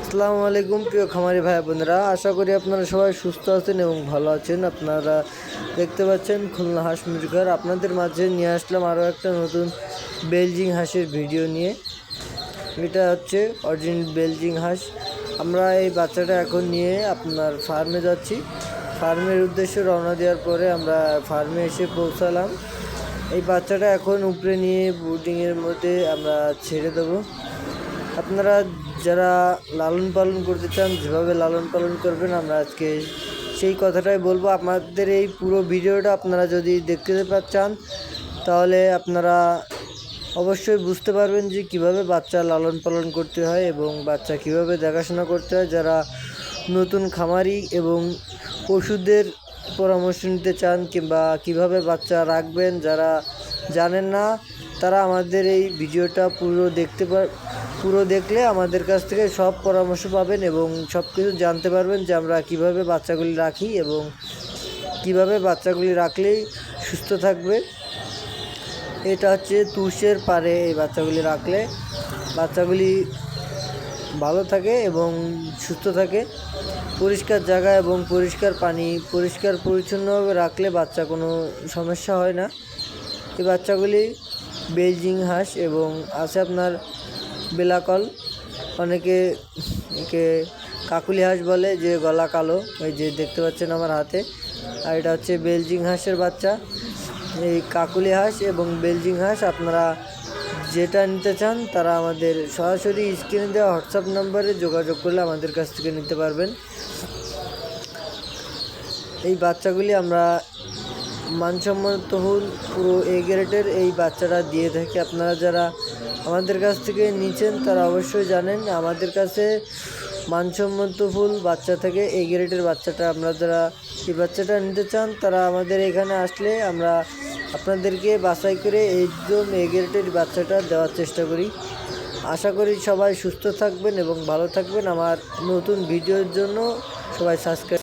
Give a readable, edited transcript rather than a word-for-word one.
আসসালামু আলাইকুম প্রিয় খামারি ভাই বোনেরা, আশা করি আপনারা সবাই সুস্থ আছেন এবং ভালো আছেন। আপনারা দেখতে পাচ্ছেন খুলনা হাঁস মুরগির। আপনাদের মাঝে নিয়ে আসলাম আরও একটা নতুন বেলজিং হাঁসের ভিডিও নিয়ে। এটা হচ্ছে অরিজিনাল বেলজিং হাঁস। আমরা এই বাচ্চাটা এখন নিয়ে আপনার ফার্মে যাচ্ছি। ফার্মের উদ্দেশ্যে রওনা দেওয়ার পরে আমরা ফার্মে এসে পৌঁছালাম। এই বাচ্চাটা এখন উপরে নিয়ে বোর্ডিংয়ের মধ্যে আমরা ছেড়ে দেবো। আপনারা যারা লালন পালন করতে চান, যেভাবে লালন পালন করবেন, আমরা আজকে সেই কথাটাই বলবো। আমাদের এই পুরো ভিডিওটা আপনারা যদি দেখতে চান তাহলে আপনারা অবশ্যই বুঝতে পারবেন যে কিভাবে বাচ্চা লালন পালন করতে হয় এবং বাচ্চা কিভাবে দেখাশোনা করতে হয়। যারা নতুন খামারি এবং ওষুধের পরামর্শ নিতে চান কিংবা কিভাবে বাচ্চা রাখবেন যারা জানেন না, তারা আমাদের এই ভিডিওটা পুরো দেখলে আমাদের কাছ থেকে সব পরামর্শ পাবেন এবং সব কিছু জানতে পারবেন যে আমরা কিভাবে বাচ্চাগুলি রাখি এবং কিভাবে বাচ্চাগুলি রাখলেই সুস্থ থাকবে। এটা হচ্ছে তুষের পারে এই বাচ্চাগুলি রাখলে বাচ্চাগুলি ভালো থাকে এবং সুস্থ থাকে। পরিষ্কার জায়গা এবং পরিষ্কার পানি, পরিষ্কার পরিচ্ছন্নভাবে রাখলে বাচ্চা কোনো সমস্যা হয় না। এই বাচ্চাগুলি বেলজিং হাঁস এবং আছে আপনার বেলাকল, অনেকে একে কাকুলি হাঁস বলে, যে গলা কালো, এই যে দেখতে পাচ্ছেন আমার হাতে। আর এটা হচ্ছে বেলজিং হাঁসের বাচ্চা। এই কাকুলি হাঁস এবং বেলজিং হাঁস আপনারা যেটা নিতে চান তারা আমাদের সরাসরি স্ক্রিনে দেওয়া হোয়াটসঅ্যাপ নম্বরে যোগাযোগ করলে আমাদের কাছ থেকে নিতে পারবেন। এই বাচ্চাগুলি আমরা মানসম্মত পুরো এ গ্রেডের এই বাচ্চাটা দিয়ে থাকি। আপনারা যারা আমাদের কাছ থেকে নিচ্ছেন তারা অবশ্যই জানেন আমাদের কাছে মানসম্মত ফুল বাচ্চা থেকে এ গ্রেডের বাচ্চাটা। আমরা যারা এই বাচ্চাটা নিতে চান তারা আমাদের এখানে আসলে আমরা আপনাদেরকে বাছাই করে একদম এ গ্রেডের বাচ্চাটা দেওয়ার চেষ্টা করি। আশা করি সবাই সুস্থ থাকবেন এবং ভালো থাকবেন। আমার নতুন ভিডিওর জন্য সবাই সাবস্ক্রাইব